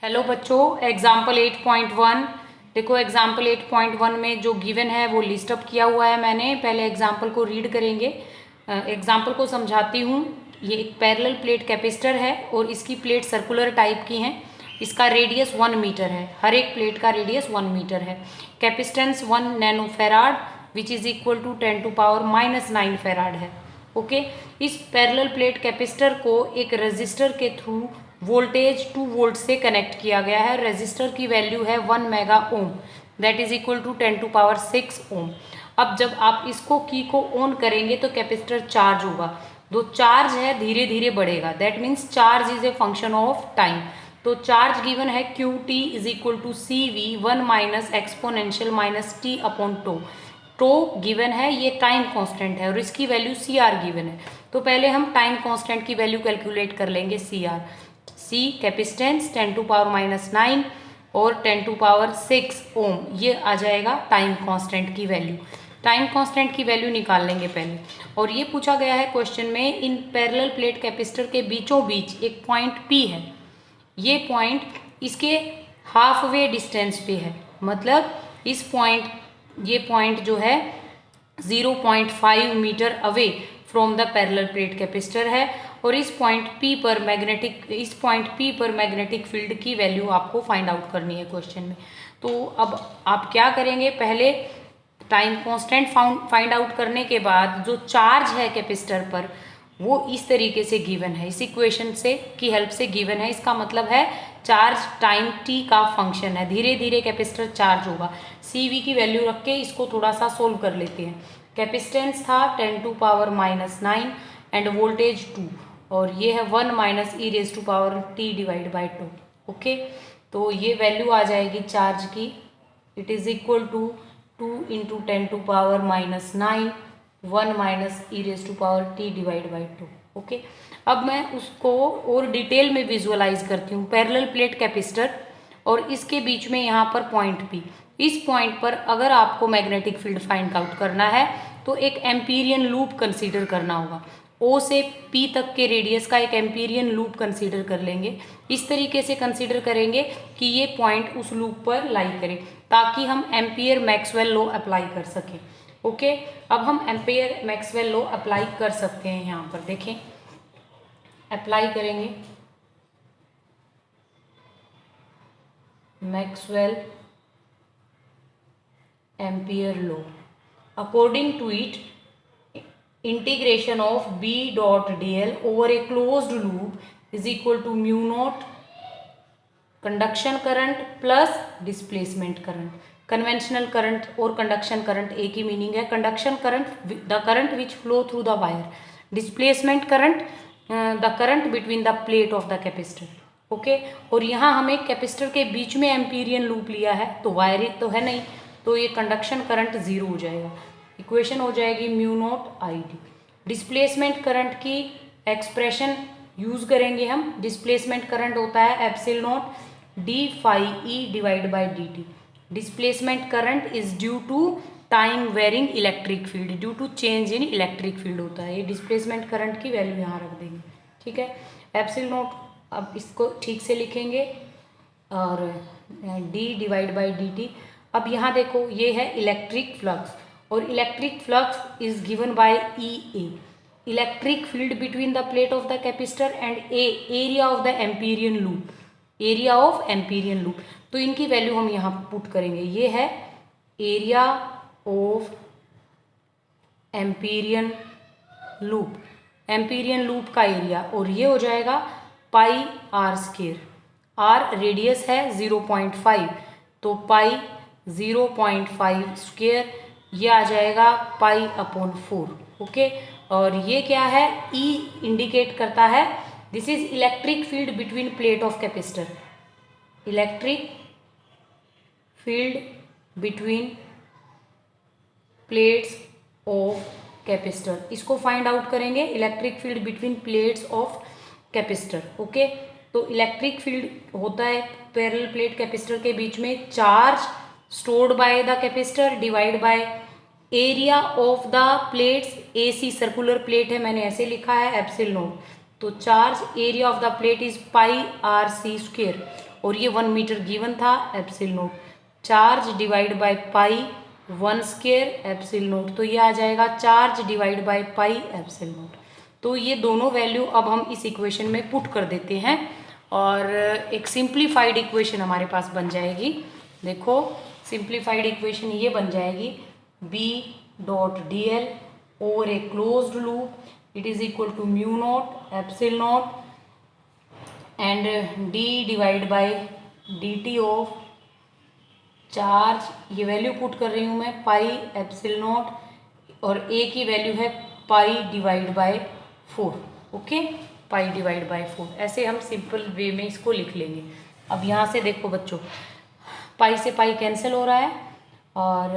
Hello बच्चों, example 8.1 देखो। Example 8.1 में जो गिवन है वो लिस्ट अप किया हुआ है मैंने। पहले एग्जाम्पल को रीड करेंगे। एग्जाम्पल को समझाती हूँ। ये एक पैरेलल प्लेट कैपेसिटर है और इसकी प्लेट सर्कुलर टाइप की हैं। इसका रेडियस 1 मीटर है। हर एक प्लेट का रेडियस 1 मीटर है। Capacitance 1 nano farad which is equal to 10⁻⁹ farad है। ओके। इस पैरेलल प्लेट कैपेसिटर को एक रेजिस्टर के थ्रू वोल्टेज 2 वोल्ट से कनेक्ट किया गया है। रेजिस्टर की वैल्यू है 1 mega ohm, that is equal to 10⁻⁶ ohm. अब जब आप इसको की को ऑन करेंगे तो कैपेसिटर चार्ज होगा। जो चार्ज है धीरे धीरे बढ़ेगा, that means charge is a function of time. तो चार्ज गिवन है Q T is equal to C V 1 minus exponential minus T upon tau. Tau given है, ये टाइम कांस्टेंट है और इसकी वैल्यू सी आर गिवन है। तो पहले हम टाइम कांस्टेंट की वैल्यू कैलकुलेट कर लेंगे। सी आर, सी कैपेसिटेंस 10⁻⁹ और 10⁻⁶ ओम, ये आ जाएगा टाइम कांस्टेंट की वैल्यू। टाइम कांस्टेंट की वैल्यू निकाल लेंगे पहले। और ये पूछा गया है क्वेश्चन में, इन पैरेलल प्लेट कैपेसिटर के बीचों बीच एक पॉइंट पी है। ये पॉइंट इसके हाफ वे डिस्टेंस पे है, मतलब इस पॉइंट, ये पॉइंट जो है 0.5 metre away from the parallel plate capacitor है। और इस पॉइंट P पर मैग्नेटिक फील्ड की वैल्यू आपको फाइंड आउट करनी है क्वेश्चन में। तो अब आप क्या करेंगे, पहले टाइम कांस्टेंट फाइंड आउट करने के बाद जो चार्ज है कैपेसिटर पर वो इस तरीके से गिवन है, इस इक्वेशन से की हेल्प से गिवन है। इसका मतलब है चार्ज टाइम t का फंक्शन है, धीरे धीरे कैपेसिटर चार्ज होगा। CV की वैल्यू रख के इसको थोड़ा सा सोल्व कर लेते हैं। कैपेसिटेंस था 10⁻⁹ एंड वोल्टेज 2, और ये है 1 minus e⁻t divide by 2। Okay, तो ये वैल्यू आ जाएगी चार्ज की, it is equal to 2 into 10⁻⁹ 1 minus e⁻t divide by 2। Okay, अब मैं उसको और डिटेल में विजुअलाइज करती हूँ। पैरेलल प्लेट कैपेसिटर और इसके बीच में यहाँ पर पॉइंट P। इस पॉइंट पर अगर आपको मैग्नेटिक फील्ड फाइंड आउट करना है तो एक एम्पीरियन लूप कंसीडर करना होगा। O से P तक के रेडियस का एक एम्पीरियन लूप कंसीडर कर लेंगे। इस तरीके से कंसीडर करेंगे कि ये पॉइंट उस लूप पर लाई करे, ताकि हम एम्पियर मैक्सवेल लॉ अप्लाई कर सकें। ओके, अब हम एम्पियर मैक्सवेल लॉ अप्लाई कर सकते हैं। यहाँ पर देखें, अप्लाई करेंगे Maxwell ampere law. According to it, integration of B dot dl over a closed loop is equal to mu naught conduction current plus displacement current. Conventional current और conduction current एक ही मीनिंग है। Conduction current the current which flow through the wire, displacement current the current between the plate of the capacitor. Okay, और यहाँ हमें capacitor के बीच में Amperian loop लिया है, तो वायर तो है नहीं, तो ये कंडक्शन करंट 0 हो जाएगा। इक्वेशन हो जाएगी mu naught ID। Displacement current की एक्सप्रेशन यूज करेंगे हम। डिस्प्लेसमेंट करंट होता है ε0 d phi e divide by dt। Displacement current is due to time varying electric field, due to change in electric field होता है। ये डिस्प्लेसमेंट करंट की value यहाँ रख देंगे, ठीक है। ε0, अब इसको ठीक से लिखेंगे, और d डिवाइड बाई dt। अब यहाँ देखो, ये है इलेक्ट्रिक फ्लक्स, और electric flux is given by EA, electric field between the plate of the capacitor and A, area of the Amperian loop, area of Amperian loop. तो इनकी value हम यहाँ पुट करेंगे। ये है area of Amperian loop, Amperian loop का area, और ये हो जाएगा पाई r स्क्वायर। r रेडियस है 0.5, तो पाई 0.5 स्क्वायर, ये आ जाएगा पाई अपॉन 4। ओके, और ये क्या है, E इंडिकेट करता है, this is electric field between plate of capacitor, electric field between plates of capacitor. इसको फाइंड आउट करेंगे, electric field between plates of capacitor. Okay, तो इलेक्ट्रिक फील्ड होता है पैरेलल प्लेट कैपेसिटर के बीच में, charge stored by the capacitor divide by area of the plates. AC circular plate है, मैंने ऐसे लिखा है ε0, तो charge area of the plate is pi r c square, और ये 1 मीटर गिवन था, epsilon not. Charge divide by pi 1 square epsilon not, तो ये आ जाएगा charge divide by pi epsilon not. तो ये दोनों वैल्यू अब हम इस इक्वेशन में पुट कर देते हैं और एक सिंप्लीफाइड इक्वेशन हमारे पास बन जाएगी। देखो सिंप्लीफाइड इक्वेशन ये बन जाएगी B dot D L over a closed loop it is equal to mu naught epsilon naught and D divide by D T of charge, ये वैल्यू पुट कर रही हूँ मैं, पाई एप्सिलॉन नॉट और ए की वैल्यू है pi divide by 4। Okay, pi divide by 4, ऐसे हम सिंपल वे में इसको लिख लेंगे। अब यहाँ से देखो बच्चों, पाई से पाई कैंसिल हो रहा है और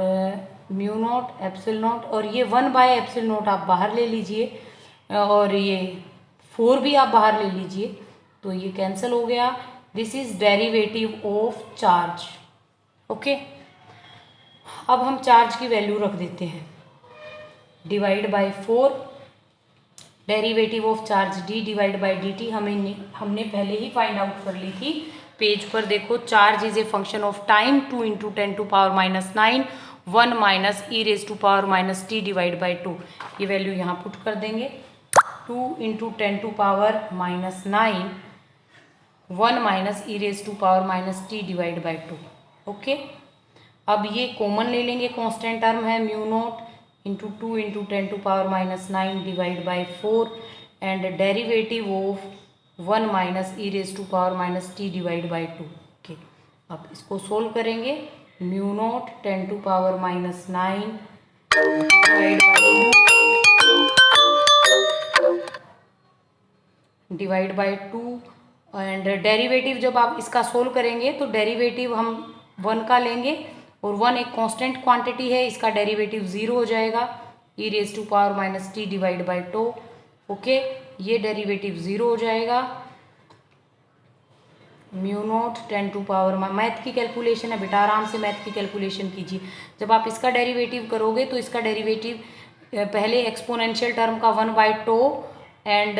म्यू नॉट एप्सिलॉन नॉट और ये 1 बाय एप्सिलॉन नॉट आप बाहर ले लीजिए और ये 4 भी आप बाहर ले लीजिए, तो ये कैंसिल हो गया। This is derivative of charge. Okay, अब हम चार्ज की वैल्यू रख देते हैं, divide by 4, derivative of charge D divide by D T हमने पहले ही फाइंड आउट कर ली थी। पेज पर देखो, charge is a function of time 2 × 10⁻⁹ 1 minus E raise to power minus T divide by 2, ये वैल्यू यहाँ पुट कर देंगे। 2 × 10⁻⁹ 1 minus E raise to power minus T divide by 2। Okay, अब ये कॉमन ले लेंगे, कांस्टेंट टर्म है mu naught into 2 × 10⁻⁹ divide by 4 and derivative of 1 minus E raise to power minus T divide by 2। Okay, अब इसको solve करेंगे, mu naught 10⁻⁹ divide by 2 and derivative जब आप इसका सोल्व करेंगे तो डेरिवेटिव हम 1 का लेंगे और 1 एक कांस्टेंट क्वांटिटी है, इसका डेरिवेटिव 0 हो जाएगा, e raise to power minus T divide by 2। Okay, ये डेरिवेटिव 0 हो जाएगा। म्यू नॉट 10⁻, मैथ की कैलकुलेशन है बेटा, आराम से मैथ की कैलकुलेशन कीजिए। जब आप इसका डेरिवेटिव करोगे तो इसका डेरिवेटिव पहले एक्सपोनेंशियल टर्म का 1/2 एंड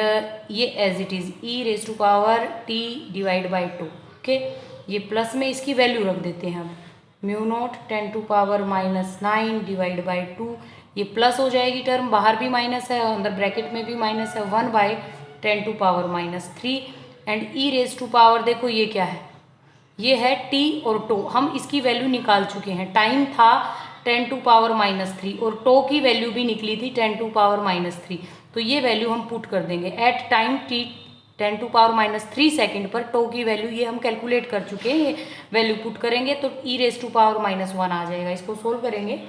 ये as it is E raise to power T divide by 2। Okay, ये प्लस में इसकी वैल्यू रख देते हैं हम, म्यू नॉट 10⁻⁹ डिवाइड बाई 2, ये प्लस हो जाएगी टर्म, बाहर भी माइनस है अंदर ब्रैकेट में भी माइनस है, 1/10⁻³ and E raise to power, देखो ये क्या है, ये है टी और टो, हम इसकी वैल्यू निकाल चुके हैं। टाइम था 10⁻³ और टो की वैल्यू भी निकली थी 10⁻³, तो ये वैल्यू हम पुट कर देंगे एट टाइम टी 10⁻³ सेकेंड पर, टो की वैल्यू ये हम कैलकुलेट कर चुके हैं, ये वैल्यू पुट करेंगे तो ई रेज टू पावर -1 आ जाएगा। इसको सोल्व करेंगे,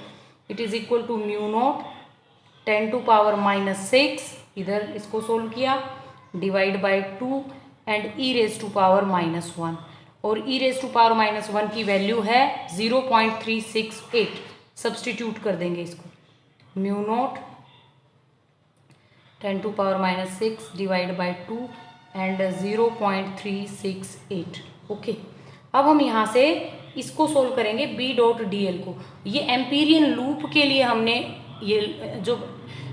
it is equal to mu naught 10⁻⁶, इधर इसको सोल्व किया, divide by 2 and E raise to power -1 और ई रेज टू पावर -1 की वैल्यू है 0.368, सब्सटीट्यूट कर देंगे इसको, mu naught 10⁻⁶ divide by 2 and 0.368। Okay, अब हम यहाँ से इसको सोल्व करेंगे बी डॉट डी एल को। ये एम्पीरियन लूप के लिए हमने ये जो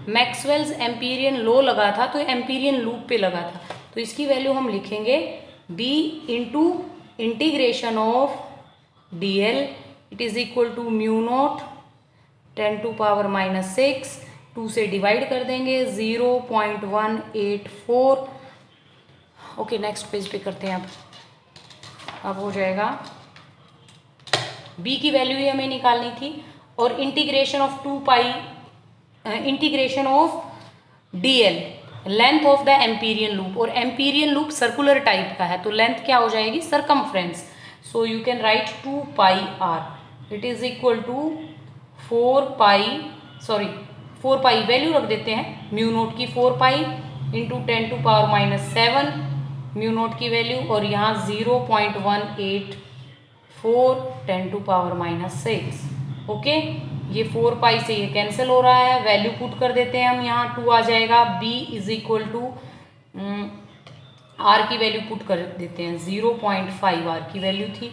मैक्सवेल्स एम्पीरियन लॉ लगा था तो एम्पीरियन लूप पे लगा था, तो इसकी वैल्यू हम लिखेंगे B into integration of D L it is equal to mu naught 10⁻⁶, 2 से डिवाइड कर देंगे 0.184। ओके, नेक्स्ट पेज पे करते हैं। अब हो जाएगा, b की वैल्यू ही हमें निकालनी थी और integration of 2 pi, integration of dl, length of the Amperian loop, और एम्पीरियन लूप सर्कुलर टाइप का है तो लेंथ क्या हो जाएगी, circumference, so you can write 2 pi r, it is equal to 4 pi value रख देते हैं, म्यू नोट की 4 पाई इंटू 10⁻⁷ म्यू नोट की वैल्यू और यहाँ 0.184 10⁻⁶। ओके, ये 4 पाई से ये कैंसिल हो रहा है, वैल्यू पुट कर देते हैं हम, यहाँ 2 आ जाएगा, b is equal to r की वैल्यू पुट कर देते हैं, 0.5 r की वैल्यू थी,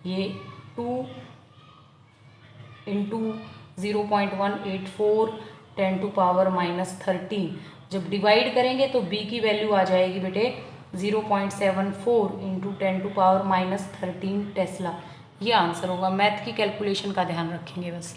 ये 2 इंटू 0.184 10⁻⁻13, जब डिवाइड करेंगे तो b की वैल्यू आ जाएगी बेटे 0.74 इंटू 10⁻⁻13 टेस्ला, ये आंसर होगा। मैथ की कैलकुलेशन का ध्यान रखेंगे बस।